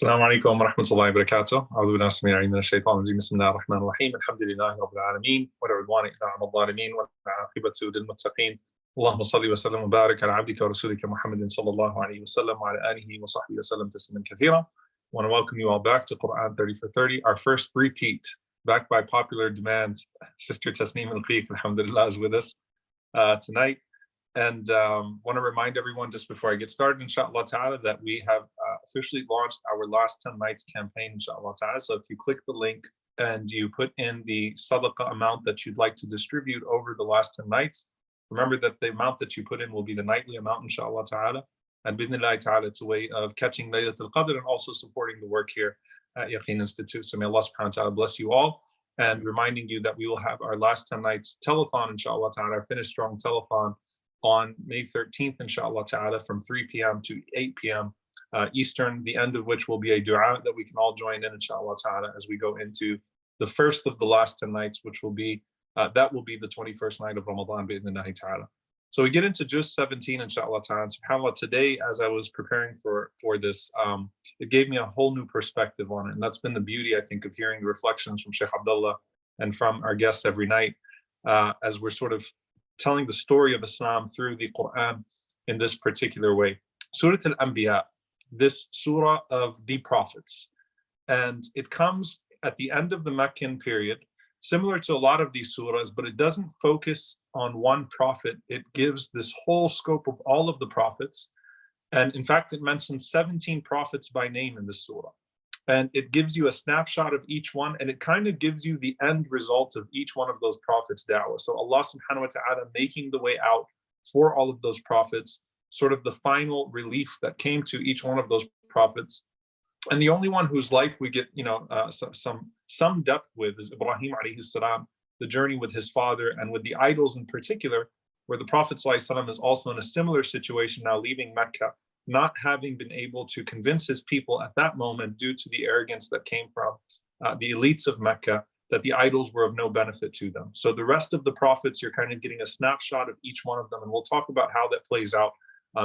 السلام عليكم ورحمة الله وبركاته. أعوذ بالله السميع العليم من الشيطان الرجيم. بسم الله الرحمن الرحيم. الحمد لله رب العالمين ولا عدوان إلا على الظالمين والعاقبة للمتقين. اللهم صل وسلم وبارك على عبدك ورسولك محمد صلى الله عليه وسلم وعلى آله وصحبه وسلم تسليما كثيرا. I want to welcome you all back to Quran 30 for 30, our first repeat, back by popular demand. Sister Tسليما, alhamdulillah, is with us tonight. And want to remind everyone just before I get started, inshallah ta'ala, that we have officially launched our last 10 nights campaign, inshallah ta'ala. So if you click the link and you put in the sadaqah amount that you'd like to distribute over the last 10 nights, remember that the amount that you put in will be the nightly amount, inshallah ta'ala. And bidnillahi ta'ala, it's a way of catching Laylatul Qadr and also supporting the work here at Yaqeen Institute. So may Allah subhanahu wa ta'ala bless you all. And reminding you that we will have our last 10 nights telethon, inshallah ta'ala, our Finish Strong telethon, on May 13th, inshallah ta'ala, from 3 p.m. to 8 p.m. Eastern, the end of which will be a dua that we can all join in, inshallah ta'ala, as we go into the first of the last 10 nights, which will be, that will be the 21st night of Ramadan, bi'idhnillahi ta'ala. So we get into Juz 17, inshallah ta'ala. And subhanAllah, today, as I was preparing for this, it gave me a whole new perspective on it. And that's been the beauty, I think, of hearing the reflections from Sheikh Abdullah and from our guests every night, as we're sort of telling the story of Islam through the Quran in this particular way. Surah Al-Anbiya, this surah of the prophets. And it comes at the end of the Meccan period, similar to a lot of these surahs, but it doesn't focus on one prophet. It gives this whole scope of all of the prophets. And in fact, it mentions 17 prophets by name in this surah. And it gives you a snapshot of each one, and it kind of gives you the end result of each one of those prophets' da'wah. So Allah subhanahu wa ta'ala making the way out for all of those prophets, sort of the final relief that came to each one of those prophets. And the only one whose life we get, some depth with is Ibrahim alayhi salam, the journey with his father and with the idols in particular, where the Prophet sallallahu alaihi wasallam is also in a similar situation now, leaving Mecca, not having been able to convince his people at that moment due to the arrogance that came from the elites of Mecca, that the idols were of no benefit to them. So the rest of the prophets, you're kind of getting a snapshot of each one of them, and we'll talk about how that plays out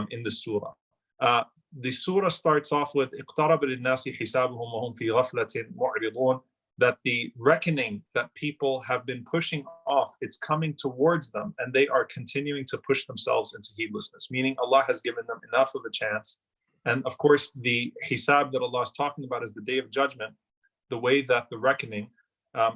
in the surah. The surah starts off with اقترب للناس حسابهم وهم في غفلة معرضون, that the reckoning that people have been pushing off, it's coming towards them, and they are continuing to push themselves into heedlessness, meaning Allah has given them enough of a chance. And of course, the hisab that Allah is talking about is the day of judgment, the way that the reckoning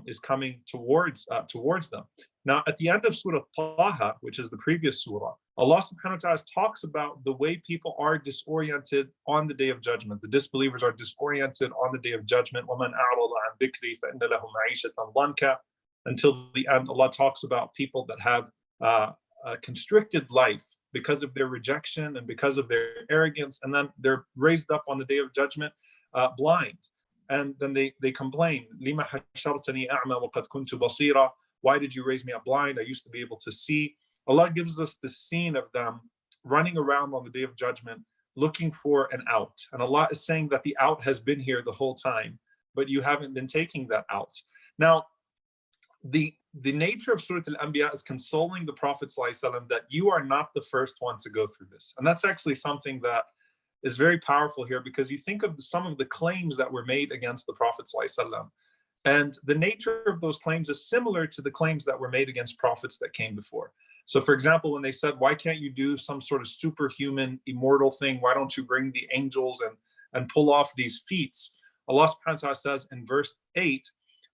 is coming towards them. Now, at the end of Surah Taha, which is the previous surah, Allah subhanahu wa ta'ala talks about the way people are disoriented on the day of judgment. The disbelievers are disoriented on the day of judgment. وَمَنْ أَعْرَضَ عَنْ ذِكْرِي فَإِنَّ لَهُ مَعِيشَةً ضَنْكًا. Until the end, Allah talks about people that have a constricted life because of their rejection and because of their arrogance, and then they're raised up on the day of judgment blind. And then they complain, لِمَ حَشَرْتَنِي أَعْمَى وَقَدْ كُنْتُ بَصِيرًا. Why did you raise me up blind? I used to be able to see. Allah gives us the scene of them running around on the day of judgment, looking for an out. And Allah is saying that the out has been here the whole time, but you haven't been taking that out. Now, the nature of Surah Al-Anbiya is consoling the Prophet ﷺ that you are not the first one to go through this. And that's actually something that is very powerful here, because you think of some of the claims that were made against the Prophet ﷺ. And the nature of those claims is similar to the claims that were made against prophets that came before. So for example, when they said, why can't you do some sort of superhuman, immortal thing? Why don't you bring the angels and pull off these feats? Allah subhanahu wa ta'ala says in verse 8,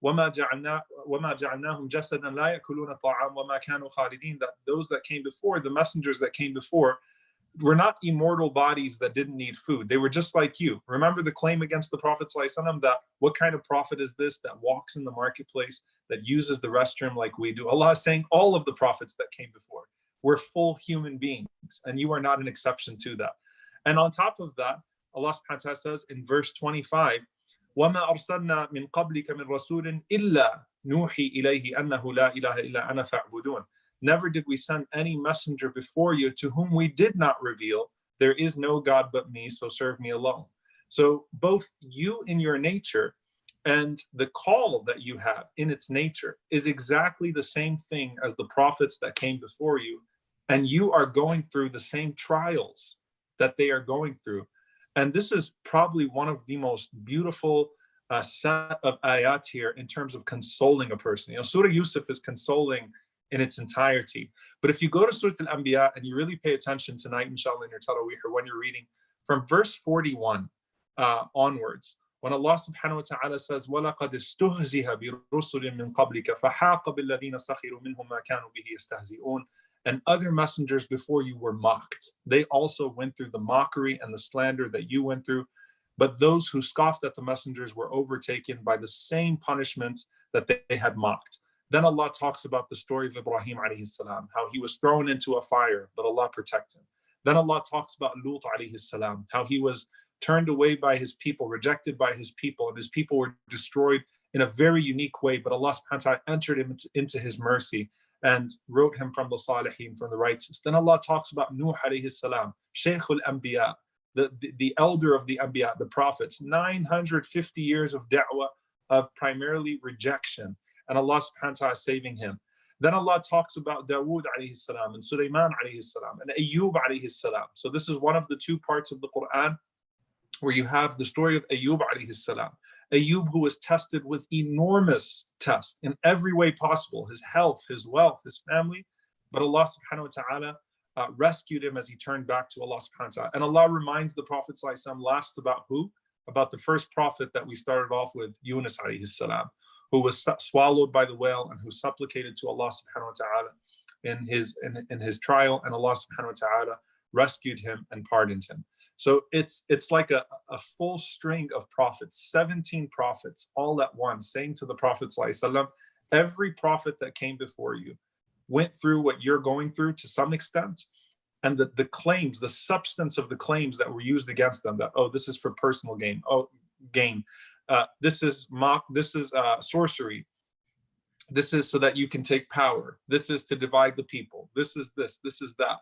وَمَا جَعَلْنَاهُمْ جَسَدًا لَا يَأْكُلُونَ الطَّعَامَ وَمَا كَانُوا خَالِدِينَ, that those that came before, the messengers that came before, were not immortal bodies that didn't need food. They were just like you. Remember the claim against the Prophet ﷺ that what kind of prophet is this that walks in the marketplace, that uses the restroom like we do? Allah is saying all of the prophets that came before were full human beings, and you are not an exception to that. And on top of that, Allah subhanahu wa ta'ala says in verse 25, وَمَا أَرْسَلْنَا مِن قَبْلِكَ مِن رَسُولٍ إِلَّا نُوحِي إِلَيْهِ أَنَّهُ لَا إِلَهَ إِلَّا أَنَا فَاعْبُدُونَ. Never did we send any messenger before you to whom we did not reveal, there is no God but me, so serve me alone. So both you in your nature and the call that you have in its nature is exactly the same thing as the prophets that came before you. And you are going through the same trials that they are going through. And this is probably one of the most beautiful set of ayat here in terms of consoling a person. You know, Surah Yusuf is consoling in its entirety. But if you go to Surah Al-Anbiya and you really pay attention tonight, inshallah, in your Taraweeh or when you're reading, from verse 41 onwards, when Allah subhanahu wa ta'ala says, وَلَقَدْ اسْتُهْزِهَ بِرُسُلٍ مِّن قَبْلِكَ فَحَاقَ بِالَّذِينَ سَخِرُوا مِنْهُمْ مَا كَانُوا بِهِ يَسْتَهْزِئُونَ. And other messengers before you were mocked. They also went through the mockery and the slander that you went through. But those who scoffed at the messengers were overtaken by the same punishment that they had mocked. Then Allah talks about the story of Ibrahim alayhi salam, how he was thrown into a fire, but Allah protected him. Then Allah talks about Lut alayhi salam, how he was turned away by his people, rejected by his people, and his people were destroyed in a very unique way. But Allah subhanahu wa ta'ala entered him into his mercy and wrote him from the Salihin, from the righteous. Then Allah talks about Nuh alayhi salam, Shaykh al-Anbiya, the elder of the Anbiya, the prophets, 950 years of da'wah of primarily rejection, and Allah subhanahu wa ta'ala saving him. Then Allah talks about Dawood alayhi salam and Sulaiman alayhi salam and Ayyub alayhi salam. So this is one of the two parts of the Quran where you have the story of Ayyub alayhi salam. Ayyub, who was tested with enormous tests in every way possible, his health, his wealth, his family, but Allah subhanahu wa ta'ala rescued him as he turned back to Allah subhanahu wa ta'ala. And Allah reminds the Prophet sallallahu alaihi wasallam last about who? About the first prophet that we started off with, Yunus alayhi salam, who was swallowed by the whale and who supplicated to Allah subhanahu wa ta'ala in his trial, and Allah subhanahu wa ta'ala rescued him and pardoned him. So it's like a full string of prophets, 17 prophets all at once, saying to the Prophet sallallahu alaihi wasallam, every prophet that came before you went through what you're going through to some extent, and the claims, the substance of the claims that were used against them, that, oh, this is for personal gain, this is sorcery, this is so that you can take power, this is to divide the people, this is that.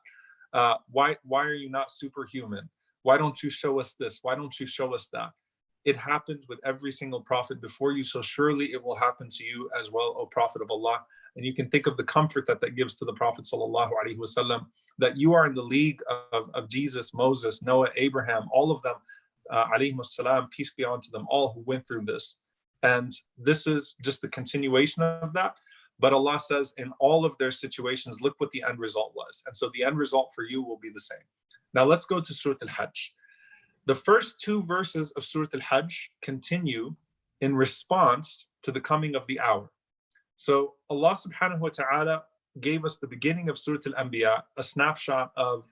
Why are you not superhuman? Why don't you show us this? Why don't you show us that? It happened with every single prophet before you, so surely it will happen to you as well, O Prophet of Allah. And you can think of the comfort that gives to the Prophet sallallahu alaihi wasallam, that you are in the league of Jesus, Moses, Noah, Abraham, all of them, alayhim assalam, peace be unto them all, who went through this. And this is just the continuation of that. But Allah says in all of their situations, look what the end result was. And so the end result for you will be the same. Now let's go to Surah Al-Hajj. The first two verses of Surah Al-Hajj continue in response to the coming of the hour. So Allah subhanahu wa ta'ala gave us the beginning of Surah Al-Anbiya, a snapshot of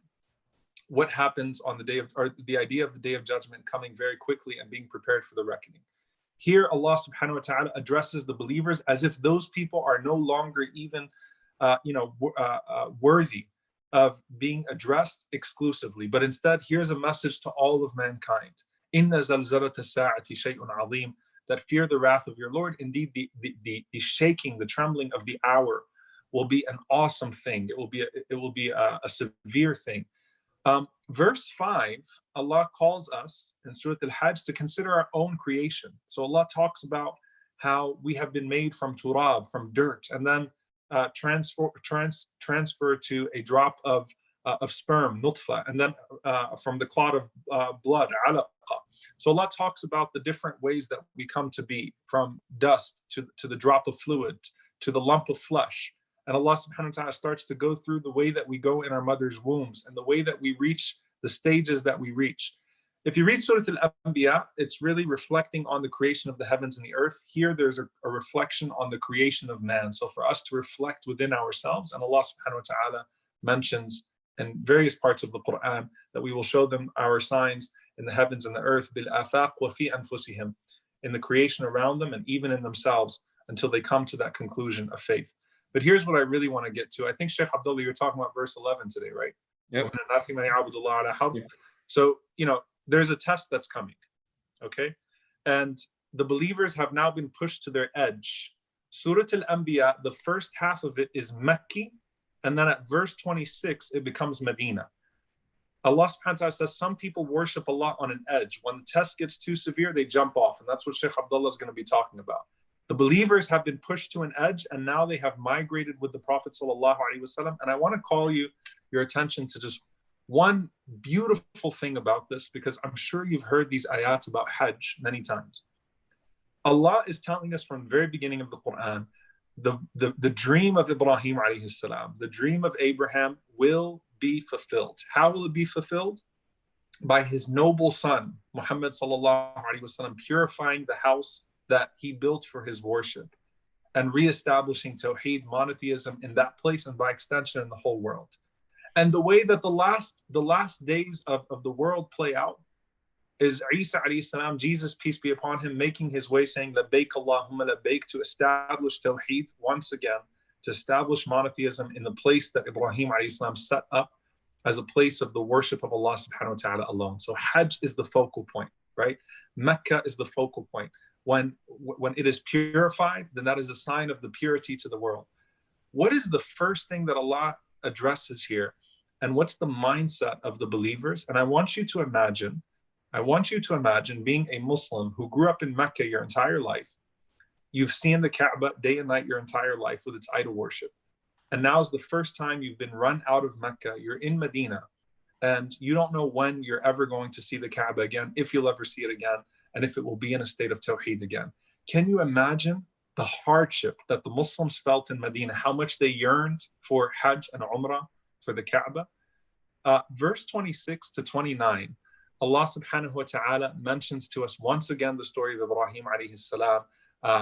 what happens on the day of, or the idea of the day of judgment coming very quickly and being prepared for the reckoning. Here Allah subhanahu wa ta'ala addresses the believers as if those people are no longer even worthy of being addressed exclusively, but instead here's a message to all of mankind. Inna zalzalata sa'ati shay'un azim, that fear the wrath of your Lord. Indeed, the shaking, the trembling of the hour will be an awesome thing. It will be a severe thing. Verse 5, Allah calls us in Surah Al-Hajj to consider our own creation. So Allah talks about how we have been made from turab, from dirt, and then transfer to a drop of sperm, nutfa, and then from the clot of blood, alaqa. So Allah talks about the different ways that we come to be, from dust to the drop of fluid, to the lump of flesh. And Allah subhanahu wa ta'ala starts to go through the way that we go in our mother's wombs and the way that we reach the stages that we reach. If you read Surah Al-Anbiya, it's really reflecting on the creation of the heavens and the earth. Here, there's a reflection on the creation of man. So for us to reflect within ourselves, and Allah subhanahu wa ta'ala mentions in various parts of the Quran that we will show them our signs in the heavens and the earth, bil afaq wa fi anfusihim, in the creation around them and even in themselves, until they come to that conclusion of faith. But here's what I really want to get to. I think Sheikh Abdullah, you're talking about verse 11 today, right? Yep. So, there's a test that's coming, okay? And the believers have now been pushed to their edge. Surah Al-Anbiya, the first half of it is Makki, and then at verse 26, it becomes Medina. Allah subhanahu wa ta'ala says some people worship Allah on an edge. When the test gets too severe, they jump off, and that's what Sheikh Abdullah is going to be talking about. The believers have been pushed to an edge, and now they have migrated with the Prophet sallallahu alaihi wasallam. And I want to call your attention to just One beautiful thing about this, because I'm sure you've heard these ayats about Hajj many times. Allah is telling us from the very beginning of the Quran, the dream of Ibrahim alayhi salam, the dream of Abraham will be fulfilled. How will it be fulfilled? By his noble son, Muhammad sallallahu alaihi wasallam, purifying the house that he built for his worship and reestablishing Tawheed, monotheism in that place and by extension in the whole world. And the way that the last days of the world play out is Isa alayhi salam, Jesus, peace be upon him, making his way saying, Labbaik Allahumma labbaik, to establish Tawheed once again, to establish monotheism in the place that Ibrahim alayhi salam set up as a place of the worship of Allah subhanahu wa ta'ala alone. So Hajj is the focal point, right? Mecca is the focal point. When it is purified, then that is a sign of the purity to the world. What is the first thing that Allah addresses here? And what's the mindset of the believers? And I want you to imagine being a Muslim who grew up in Mecca your entire life. You've seen the Kaaba day and night your entire life with its idol worship. And now is the first time you've been run out of Mecca. You're in Medina, and you don't know when you're ever going to see the Kaaba again, if you'll ever see it again, and if it will be in a state of Tawheed again. Can you imagine the hardship that the Muslims felt in Medina, how much they yearned for Hajj and Umrah, for the Kaaba? Verse 26 to 29, Allah subhanahu wa ta'ala mentions to us once again the story of Ibrahim alayhi salam,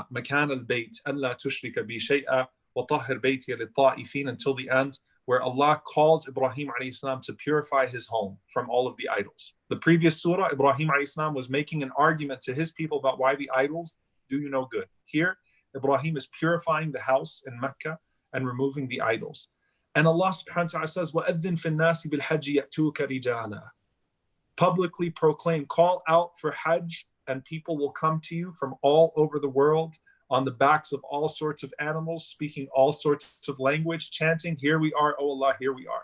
Makan al-Bayt, Allah tushrika bi shay'a, wa tahhir bayti lit-ta'ifin, until the end, where Allah calls Ibrahim alayhi salam to purify his home from all of the idols. The previous surah, Ibrahim alayhi salam was making an argument to his people about why the idols do you no good. Here, Ibrahim is purifying the house in Mecca and removing the idols. And Allah subhanahu wa ta'ala says, وَأَذِّن فِي النَّاسِ بِالْحَجِّ يَأْتُوكَ رِجَالًا. Publicly proclaim, call out for Hajj, and people will come to you from all over the world on the backs of all sorts of animals, speaking all sorts of language, chanting, here we are, O Allah, here we are.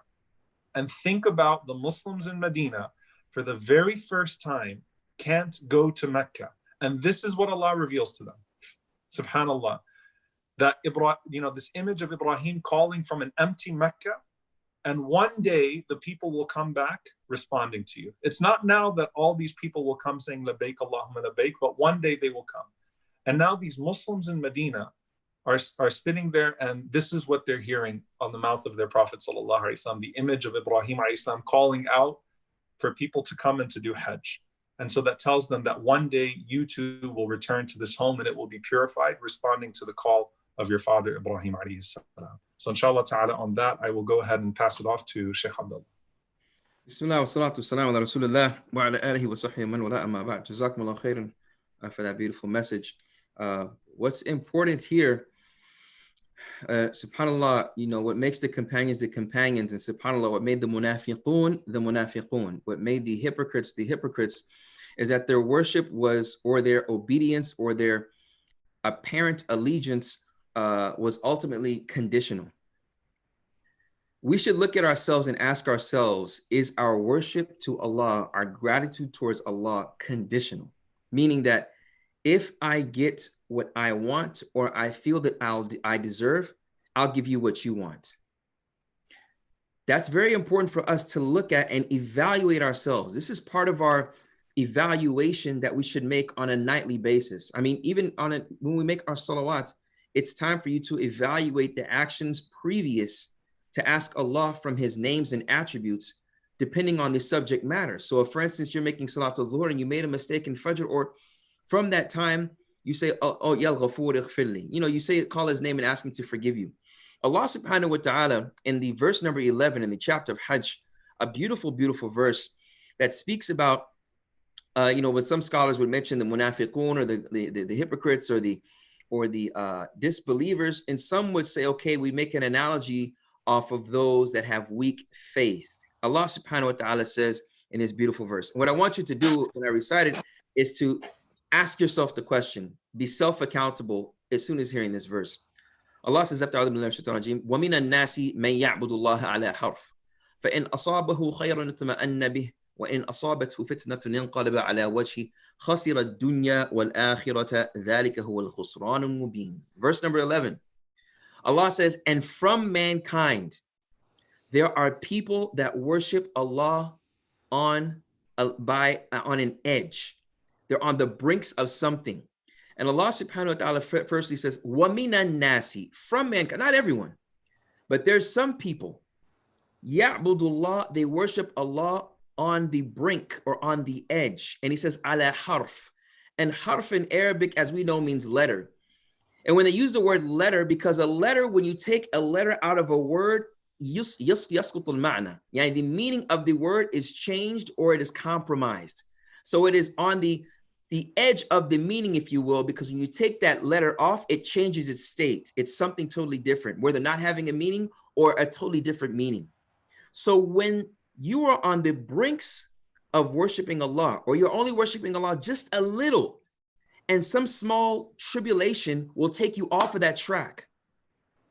And think about the Muslims in Medina, for the very first time, can't go to Mecca. And this is what Allah reveals to them. Subhanallah. That this image of Ibrahim calling from an empty Mecca, and one day the people will come back responding to you. It's not now that all these people will come saying Labbaik Allahumma labbaik, but one day they will come. And now these Muslims in Medina are sitting there, and this is what they're hearing on the mouth of their Prophet sallallahu alaihi wasallam, the image of Ibrahim alayhi salam calling out for people to come and to do Hajj. And so that tells them that one day you too will return to this home and it will be purified, responding to the call of your father Ibrahim alayhi salam. So inshallah ta'ala, on that, I will go ahead and pass it off to Sheikh Abdullah. Bismillah wa salatu wa salam ala Rasulullah wa ala alihi wa sahbihi man wala amma ba'd. Jazakumullah khairan for that beautiful message. What's important here, subhanallah, what makes the companions, and subhanallah, what made the munafiqun, what made the hypocrites, is that their worship was, or their obedience, or their apparent allegiance was ultimately conditional. We should look at ourselves and ask ourselves, is our worship to Allah, our gratitude towards Allah, conditional? Meaning that if I get what I want, or I feel that I deserve, I'll give you what you want. That's very important for us to look at and evaluate ourselves. This is part of our evaluation that we should make on a nightly basis. I mean, even when we make our salawat, it's time for you to evaluate the actions previous to ask Allah from his names and attributes, depending on the subject matter. So if, for instance, you're making salat al-dhuhr and you made a mistake in Fajr, or from that time, you say, oh, ya al-Ghafur ighfirli. You say, call his name and ask him to forgive you. Allah subhanahu wa ta'ala, in the verse number 11 in the chapter of Hajj, a beautiful, beautiful verse that speaks about, what some scholars would mention, the munafiqun, or the hypocrites, or the disbelievers. And some would say, okay, we make an analogy off of those that have weak faith. Allah subhanahu wa ta'ala says in this beautiful verse, and what I want you to do when I recite it is to ask yourself the question, be self-accountable as soon as hearing this verse. Allah says, after وَمِنَ النَّاسِ مَنْ يَعْبُدُ اللَّهَ عَلَى حَرْفٍ فَإِنْ أَصَابَهُ خَيْرٌ اطْمَأَنَّ بِهِ وَإِنْ أَصَابَتْهُ فِتْنَةٌ انقَلَبَ عَلَى وَجْهِهِ خَسِرَ الدُّنْيَا وَالْآخِرَةَ ذَلِكَ هُوَ الْخُسْرَانُ الْمُبِينُ. Verse number 11. Allah says, and from mankind, There are people that worship Allah on an edge. They're on the brinks of something. And Allah subhanahu wa ta'ala firstly says, وَمِنَ النَّاسِ, from mankind, not everyone, but there's some people, يَعْبُدُ, they worship Allah on the brink or on the edge. And he says, ala harf. And harf in Arabic, as we know, means letter. And when they use the word letter, because a letter, when you take a letter out of a word, يسقط المعنى. يعني the meaning of the word is changed or it is compromised. So it is on the edge of the meaning, if you will, because when you take that letter off, it changes its state. It's something totally different, whether not having a meaning or a totally different meaning. So when you are on the brinks of worshiping Allah, or you're only worshiping Allah just a little, and some small tribulation will take you off of that track,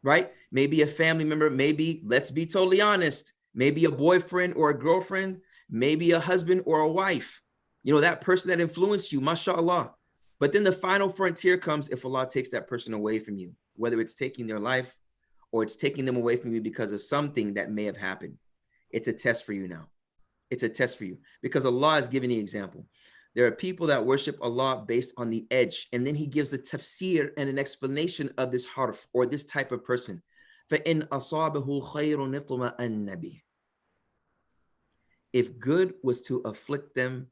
right? Maybe a family member, maybe, let's be totally honest, maybe a boyfriend or a girlfriend, maybe a husband or a wife, that person that influenced you, mashallah. But then the final frontier comes if Allah takes that person away from you, whether it's taking their life or it's taking them away from you because of something that may have happened. It's a test for you now. It's a test for you because Allah is giving the example. There are people that worship Allah based on the edge, and then he gives a tafsir and an explanation of this harf or this type of person. فَإِنْ أَصَابَهُ خَيْرٌ اطْمَأَنَّ بِهِ. If good was to afflict them,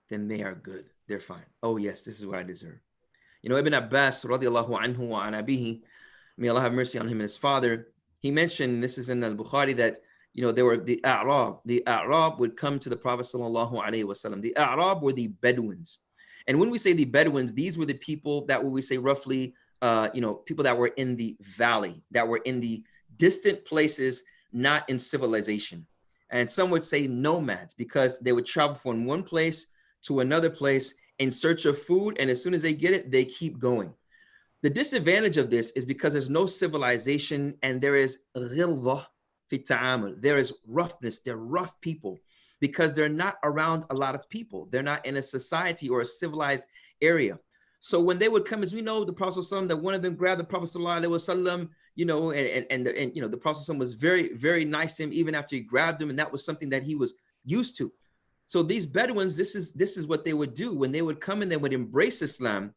then they are good. They're fine. Oh yes, this is what I deserve. Ibn Abbas radiallahu anhu wa an abihi, may Allah have mercy on him and his father, he mentioned, this is in al-Bukhari, that there were the A'rab. The A'rab would come to the Prophet sallallahu alaihi wasallam. The A'rab were the Bedouins. And when we say the Bedouins, these were the people that we say roughly, people that were in the valley, that were in the distant places, not in civilization. And some would say nomads because they would travel from one place to another place in search of food. And as soon as they get it, they keep going. The disadvantage of this is because there's no civilization and there is ghilzah. There is roughness. They're rough people because they're not around a lot of people. They're not in a society or a civilized area. So when they would come, as we know, the Prophet ﷺ, that one of them grabbed the Prophet ﷺ, the Prophet ﷺ was very, very nice to him even after he grabbed him, and that was something that he was used to. So these Bedouins, this is what they would do when they would come and they would embrace Islam.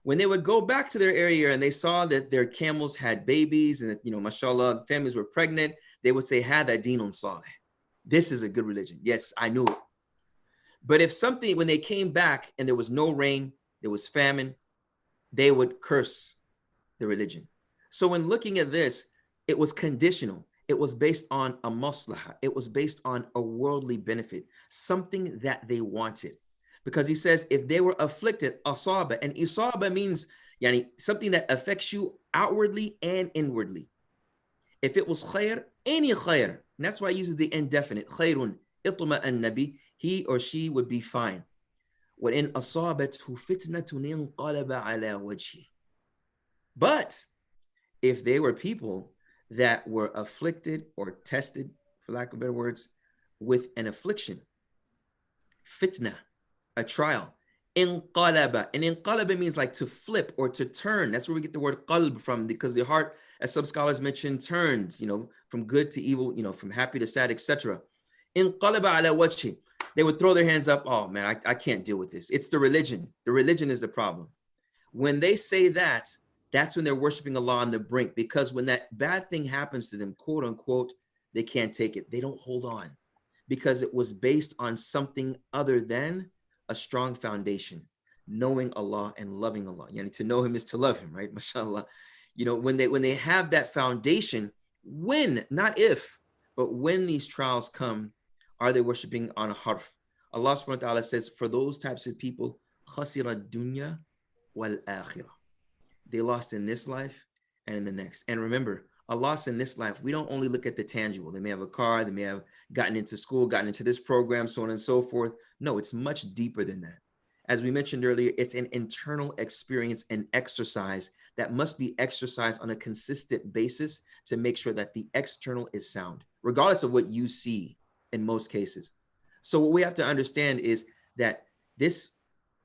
When they would go back to their area and they saw that their camels had babies and that, mashallah, families were pregnant, they would say, Hada dinun salih. This is a good religion. Yes, I knew it. But when they came back and there was no rain, there was famine, they would curse the religion. So when looking at this, it was conditional. It was based on a maslaha. It was based on a worldly benefit, something that they wanted. Because he says, if they were afflicted, asaba, and isaba means something that affects you outwardly and inwardly. If it was khair, any khair, and that's why he uses the indefinite, khairun itma'anna bih, he or she would be fine. وَإِنْ أَصَابَتْهُ فِتْنَةٌ انْقَلَبَ عَلَى وَجْهِهِ. But if they were people that were afflicted or tested, for lack of better words, with an affliction, fitna, a trial, inqalaba. And inqalaba means like to flip or to turn. That's where we get the word qalb from, because the heart, as some scholars mention, turns, from good to evil, from happy to sad, etc. Inqalaba ala wajhi. They would throw their hands up. Oh man, I can't deal with this. It's the religion. The religion is the problem. When they say that, that's when they're worshiping Allah on the brink, because when that bad thing happens to them, quote unquote, they can't take it. They don't hold on because it was based on something other than a strong foundation, knowing Allah and loving Allah. To know him is to love him, right? MashaAllah. When they have that foundation, when, not if, but when these trials come, are they worshiping on a harf? Allah subhanahu wa ta'ala says, for those types of people, khasira dunya wal akhirah. They lost in this life and in the next. And remember, a loss in this life, we don't only look at the tangible. They may have a car, they may have gotten into school, gotten into this program, so on and so forth. No, it's much deeper than that. As we mentioned earlier, it's an internal experience and exercise that must be exercised on a consistent basis to make sure that the external is sound, regardless of what you see in most cases. So what we have to understand is that this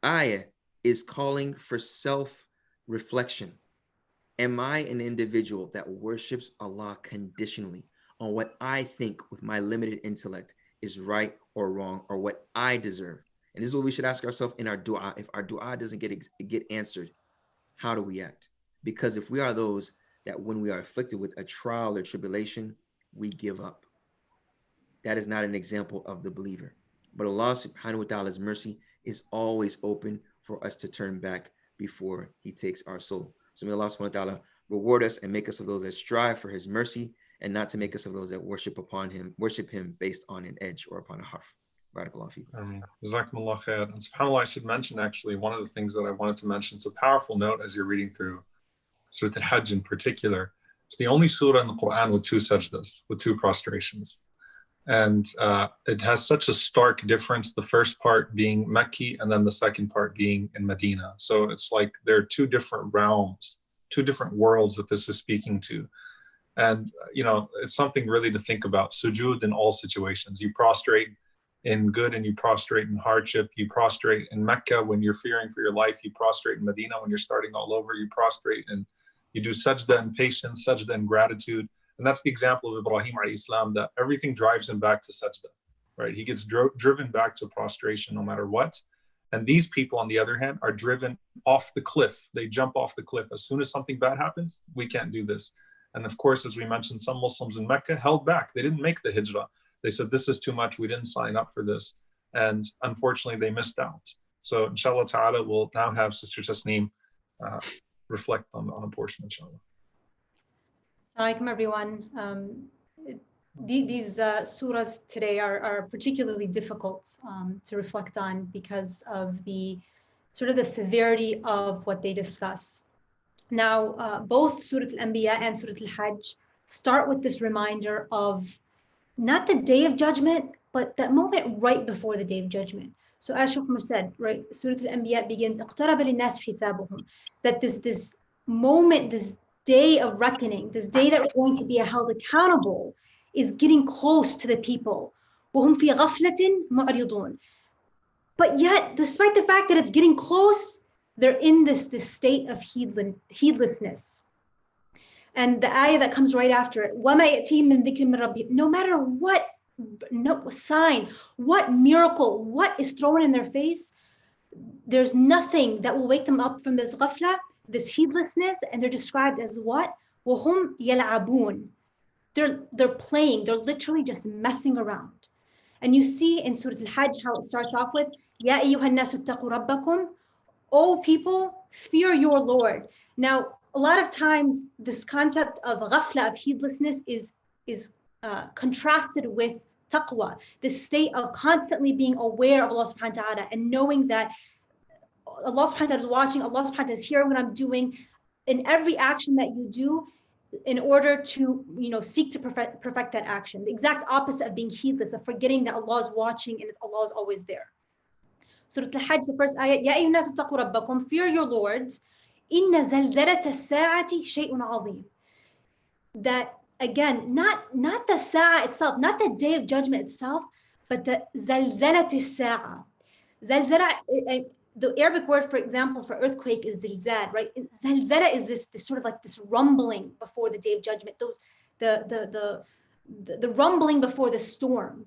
ayah is calling for self-reflection. Am I an individual that worships Allah conditionally? on what I think with my limited intellect is right or wrong, or what I deserve. And this is what we should ask ourselves in our dua. If our dua doesn't get answered, how do we act? Because if we are those that when we are afflicted with a trial or tribulation, we give up, that is not an example of the believer. But Allah subhanahu wa ta'ala's mercy is always open for us to turn back before he takes our soul. So may Allah subhanahu wa ta'ala reward us and make us of those that strive for his mercy, and not to make us of those that worship him based on an edge or upon a harf. Barakallahu feekum. Jazakumullah khair. And subhanAllah, I should mention actually one of the things that I wanted to mention. It's a powerful note as you're reading through Surah Al-Hajj in particular. It's the only surah in the Quran with 2 sajdas, with 2 prostrations. And it has such a stark difference, the first part being Mecca and then the second part being in Medina. So it's like there are 2 different realms, 2 different worlds that this is speaking to. And, you know, it's something really to think about. Sujood in all situations. You prostrate in good and you prostrate in hardship. You prostrate in Mecca when you're fearing for your life. You prostrate in Medina when you're starting all over. You prostrate and you do sajda in patience, sajda in gratitude. And that's the example of Ibrahim alayhi salam, that everything drives him back to sajda, right? He gets driven back to prostration no matter what. And these people, on the other hand, are driven off the cliff. They jump off the cliff. As soon as something bad happens, we can't do this. And of course, as we mentioned, some Muslims in Mecca held back. They didn't make the hijrah. They said, this is too much. We didn't sign up for this. And unfortunately, they missed out. So inshallah ta'ala, we'll now have Sister Tasneem reflect on a portion, inshallah. Assalamu alaikum, everyone. These surahs today are particularly difficult to reflect on because of the sort of the severity of what they discuss. Now, both Surah Al-Anbiya and Surah Al-Hajj start with this reminder of not the day of judgment, but that moment right before the day of judgment. So as Shaykh Umar said, right, Surah Al-Anbiya begins, اقترب للناس حسابهم, that this moment, this day of reckoning, this day that we're going to be held accountable, is getting close to the people. وهم في غفلة معرضون. But yet, despite the fact that it's getting close, they're in this state of heedlessness. And the ayah that comes right after it, وَمَا يَأْتِيهِم مِّن ذِكْرٍ مِّن رَبِّهِمْ, no matter what sign, what miracle, what is thrown in their face, there's nothing that will wake them up from this ghafla, this heedlessness, and they're described as what? وَهُمْ يَلْعَبُونَ. They're playing, they're literally just messing around. And you see in Surah Al-Hajj how it starts off with, يَا أَيُّهَا النَّاسُ اتَّقُوا رَبَّكُمْ, O people, fear your Lord. Now, a lot of times this concept of ghafla, of heedlessness, is contrasted with taqwa, this state of constantly being aware of Allah subhanahu wa ta'ala and knowing that Allah subhanahu wa ta'ala is watching, Allah subhanahu wa ta'ala is hearing what I'm doing in every action that you do in order to, seek to perfect that action. The exact opposite of being heedless, of forgetting that Allah is watching and Allah is always there. Surah Al-Hajj, the first ayat, يَا أَيُّهَا النَّاسُ اتَّقُوا رَبَّكُمْ, fear your Lords, إِنَّ زَلْزَلَةَ السَّاعَةِ شَيْءٌ عَظِيمٌ. That again, not the sa'a itself, not the day of judgment itself, but the زَلْزَلَةِ السَّاعَةِ. Zalzala, the Arabic word, for example, for earthquake is zilzal, right? Zalzala is this sort of like this rumbling before the day of judgment. The rumbling before the storm.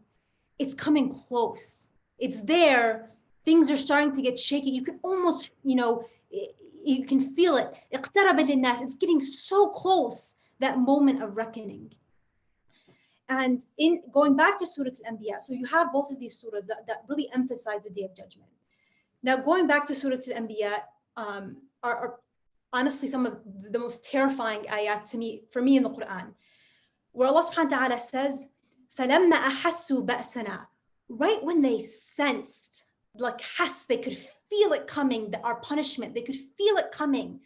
It's coming close. It's there. Things are starting to get shaky. You can almost, you can feel it. اقترب للناس. It's getting so close, that moment of reckoning. And in going back to Surah Al-Anbiya, so you have both of these surahs that really emphasize the day of judgment. Now, going back to Surah Al-Anbiya are honestly some of the most terrifying ayat for me in the Quran, where Allah subhanahu wa ta'ala says, فَلَمَّا أَحَسُّوا بَأْسَنَا, right when they sensed, they could feel it coming, our punishment, they could feel it coming.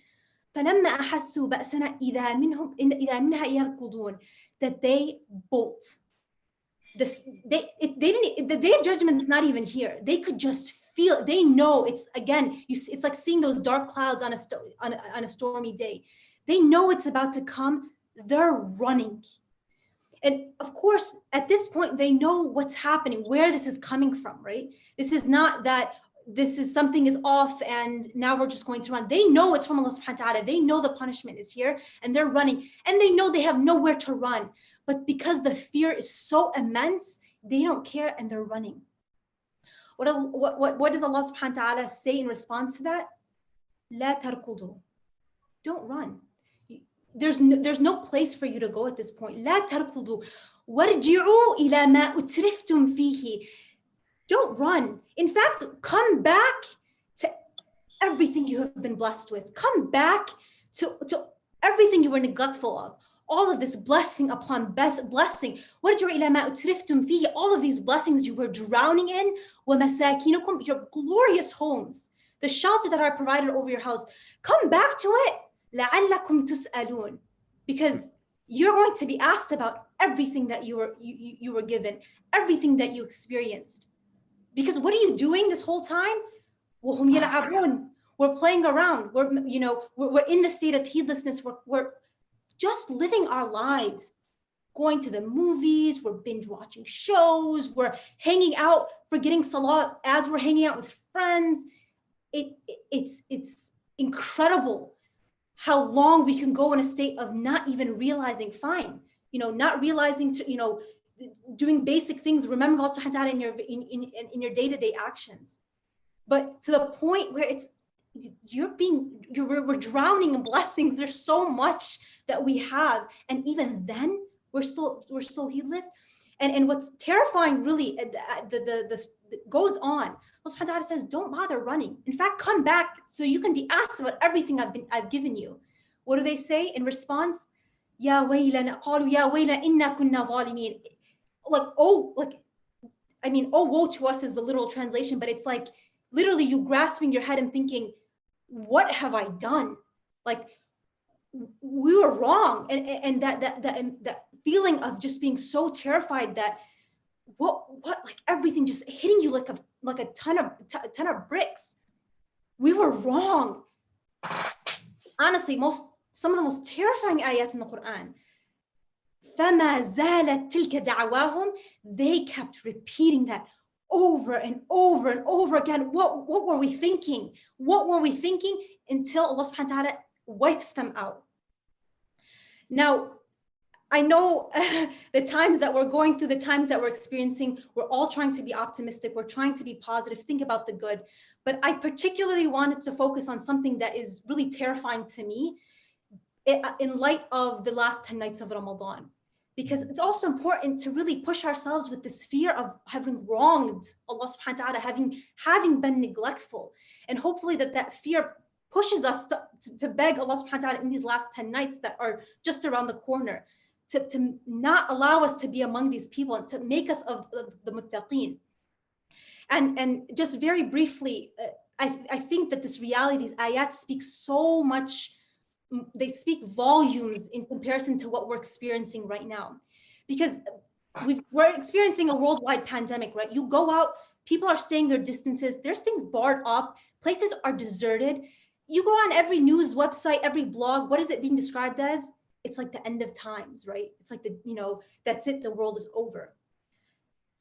فَلَمَّا أَحَسُّوا بَأْسَنَا إِذَا مِنْهَا يَرْكُضُونَ, that they bolt. The day of judgment is not even here. They could just feel it. They know it's, again, it's like seeing those dark clouds on a stormy day. They know it's about to come. They're running. And of course, at this point, they know what's happening, where this is coming from, right? This is not that something is off and now we're just going to run. They know it's from Allah subhanahu wa ta'ala. They know the punishment is here and they're running, and they know they have nowhere to run. but because the fear is so immense, they don't care and they're running. What does Allah subhanahu wa ta'ala say in response to that? لا تركضوا. Don't run. There's no place for you to go at this point. لا تركضوا وارجعوا إلى ما أترفتم فيه. Don't run. In fact, come back to everything you have been blessed with. Come back to everything you were neglectful of. All of this blessing upon blessing. وارجعوا إلى ما أترفتم فيه. All of these blessings you were drowning in. ومساكنكم, your glorious homes. The shelter that I provided over your house. Come back to it. لعلكم تسألون. Because you're going to be asked about everything that you were given, everything that you experienced. Because what are you doing this whole time? وهم يلعبون. We're playing around. We're in the state of heedlessness. We're just living our lives, going to the movies. We're binge watching shows. We're hanging out, forgetting salah as we're hanging out with friends. It's incredible how long we can go in a state of not even realizing, not realizing doing basic things, remembering Allah subhanahu wa ta'ala in your day-to-day actions. But to the point where we're drowning in blessings. There's so much that we have, and even then we're still heedless. And what's terrifying really, the goes on. Allah subhanahu wa ta'ala says, don't bother running. In fact, come back so you can be asked about everything I've given you. What do they say in response? Ya waylana, qalu ya waylana inna kunna zalimin. Oh woe to us is the literal translation, but it's like literally you grasping your head and thinking, what have I done? Like, we were wrong. And that feeling of just being so terrified that what like everything just hitting you like a ton of bricks. We were wrong. Honestly, some of the most terrifying ayats in the Quran. فَمَا زَالَتْ تِلْكَ دَعْوَاهُمْ. They kept repeating that over and over and over again. What were we thinking? What were we thinking? Until Allah subhanahu wa ta'ala wipes them out. Now, I know the times that we're going through, the times that we're experiencing, we're all trying to be optimistic. We're trying to be positive, think about the good. But I particularly wanted to focus on something that is really terrifying to me in light of the last 10 nights of Ramadan. Because it's also important to really push ourselves with this fear of having wronged Allah subhanahu wa ta'ala, having been neglectful. And hopefully that fear pushes us to beg Allah subhanahu wa ta'ala in these last 10 nights that are just around the corner, to not allow us to be among these people and to make us of the muttaqeen. And just very briefly, I think that this reality, these ayat speak so much. They speak volumes in comparison to what we're experiencing right now, because we're experiencing a worldwide pandemic, right? You go out, people are staying their distances. There's things barred up. Places are deserted. You go on every news website, every blog. What is it being described as? It's like the end of times, right? It's like that's it. The world is over.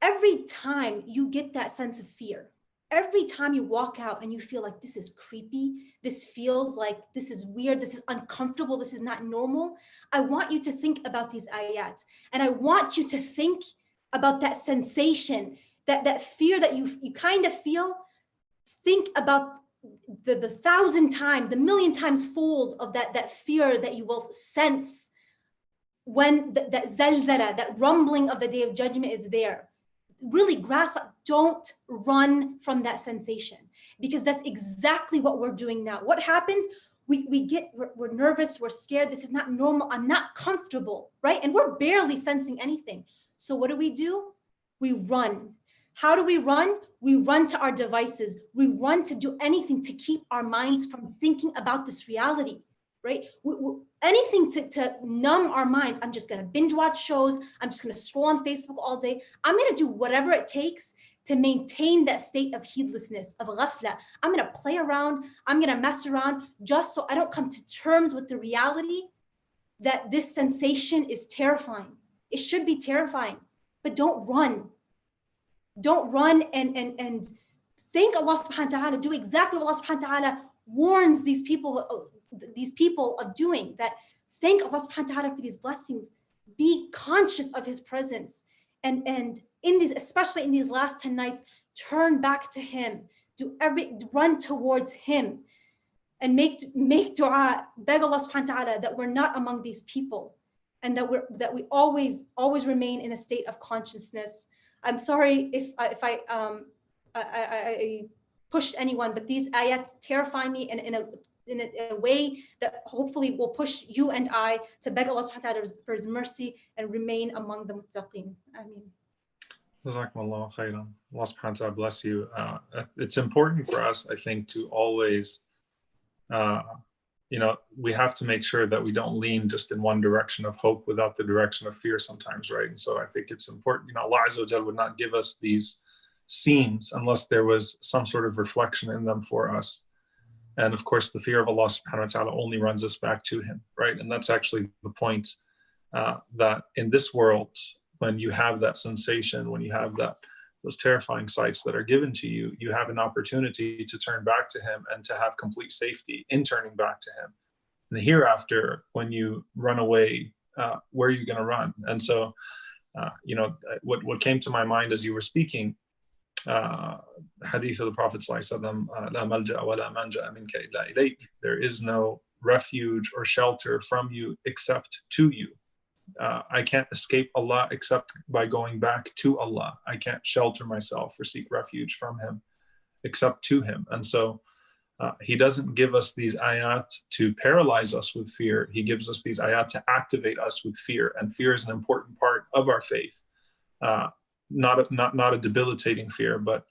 Every time you get that sense of fear, every time you walk out and you feel like this is creepy, this feels like this is weird, this is uncomfortable, this is not normal, I want you to think about these ayat. And I want you to think about that sensation, that fear that you kind of feel. Think about the 1,000 times, the million times fold of that fear that you will sense when that zalzala, that rumbling of the Day of Judgment is there. Really grasp it. Don't run from that sensation, because that's exactly what we're doing now. What happens? We're nervous, we're scared. This is not normal. I'm not comfortable, right? And we're barely sensing anything. So what do? We run. How do we run? We run to our devices. We run to do anything to keep our minds from thinking about this reality, right? Anything to numb our minds. I'm just going to binge watch shows. I'm just going to scroll on Facebook all day. I'm going to do whatever it takes to maintain that state of heedlessness, of ghafla. I'm going to play around. I'm going to mess around just so I don't come to terms with the reality that this sensation is terrifying. It should be terrifying, but don't run. Don't run and thank Allah subhanahu wa ta'ala. Do exactly what Allah subhanahu wa ta'ala warns these people of doing, that thank Allah subhanahu wa ta'ala for these blessings. be conscious of his presence, and in these, especially in these last 10 nights, turn back to him, run towards him, and make dua, beg Allah subhanahu wa ta'ala that we're not among these people, and that we always remain in a state of consciousness. I'm sorry if I pushed anyone, but these ayats terrify me in a way that hopefully will push you and I to beg Allah subhanahu wa ta'ala for his mercy and remain among the muttaqeen. Ameen. Jazakumullah khairan. Allah subhanahu wa ta'ala bless you. It's important for us, I think, to always, we have to make sure that we don't lean just in one direction of hope without the direction of fear sometimes, right? And so I think it's important, Allah Azza wa Jalla would not give us these scenes unless there was some sort of reflection in them for us. And of course, the fear of Allah subhanahu wa ta'ala only runs us back to him, right? And that's actually the point, that in this world, when you have that sensation, when you have those terrifying sights that are given to you, you have an opportunity to turn back to him and to have complete safety in turning back to him. And the hereafter, when you run away, where are you going to run? And so, what came to my mind as you were speaking, hadith of the Prophet ﷺ, "La malja wa la manja minka illa ilayk." There is no refuge or shelter from you except to you. I can't escape Allah except by going back to Allah. I can't shelter myself or seek refuge from him except to him. And so he doesn't give us these ayat to paralyze us with fear. He gives us these ayat to activate us with fear. And fear is an important part of our faith. Not a debilitating fear, but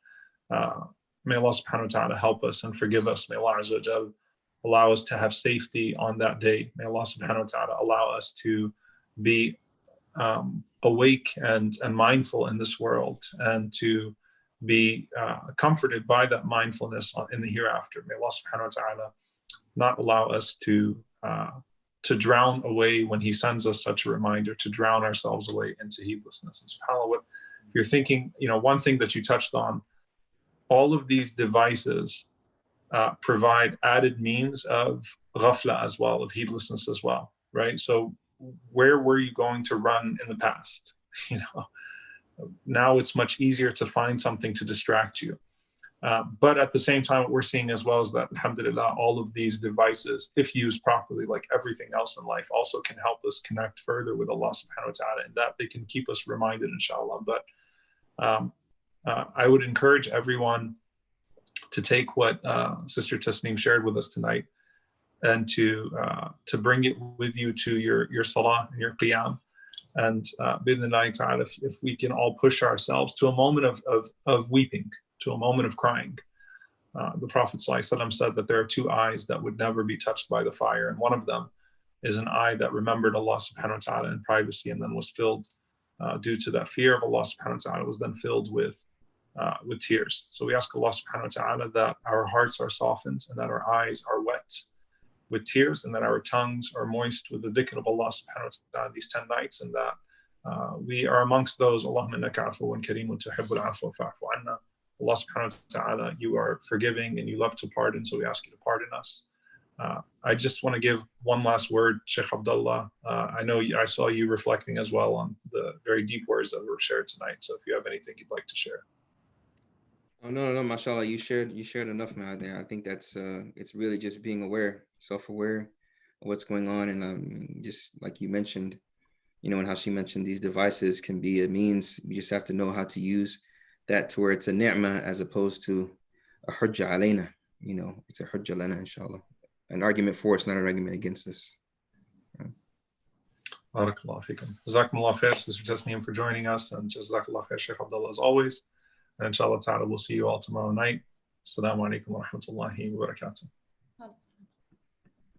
may Allah subhanahu wa ta'ala help us and forgive us. May Allah Azza wa Jal allow us to have safety on that day. May Allah subhanahu wa ta'ala allow us to be awake and mindful in this world, and to be comforted by that mindfulness in the hereafter. May Allah subhanahu wa ta'ala not allow us to drown away when he sends us such a reminder, to drown ourselves away into heedlessness. And subhanAllah, if you're thinking, one thing that you touched on, all of these devices provide added means of ghafla as well, of heedlessness as well, right? So where were you going to run in the past? Now it's much easier to find something to distract you. But at the same time, what we're seeing as well is that, alhamdulillah, all of these devices, if used properly, like everything else in life, also can help us connect further with Allah subhanahu wa ta'ala, and that they can keep us reminded, inshallah. But I would encourage everyone to take what Sister Tasneem shared with us tonight, and to bring it with you to your salah and your qiyam. And bidhnillahi ta'ala, if we can all push ourselves to a moment of weeping, to a moment of crying. The Prophet ﷺ said that there are two eyes that would never be touched by the fire. And one of them is an eye that remembered Allah subhanahu wa ta'ala in privacy, and then was filled, due to that fear of Allah subhanahu wa ta'ala, was then filled with tears. So we ask Allah subhanahu wa ta'ala that our hearts are softened, and that our eyes are wet with tears, and that our tongues are moist with the dhikr of Allah subhanahu wa ta'ala these 10 nights, and that we are amongst those, Allahumma innaka afuwwun kareemun tuhibbul afwa fa'fu anna. Allah subhanahu wa ta'ala, you are forgiving and you love to pardon, so we ask you to pardon us. I just want to give one last word, Sheikh Abdullah. I know I saw you reflecting as well on the very deep words that were shared tonight, so if you have anything you'd like to share. Oh, no, mashallah, you shared enough, man. There, I think that's it's really just being aware, self-aware of what's going on, and just like you mentioned, and how she mentioned, these devices can be a means. You just have to know how to use that to where it's a ni'mah as opposed to a hujja alayna. It's a hujja lana, inshallah, an argument for us, not an argument against us. Barakallahu fikum. Jazakumullah khair, Sister Tasneem, for joining us, and Jazakallah khair, Sheikh Abdullah, as always. And inshallah ta'ala, we'll see you all tomorrow night. Assalamu alaikum wa rahmatullahi wa barakatuh.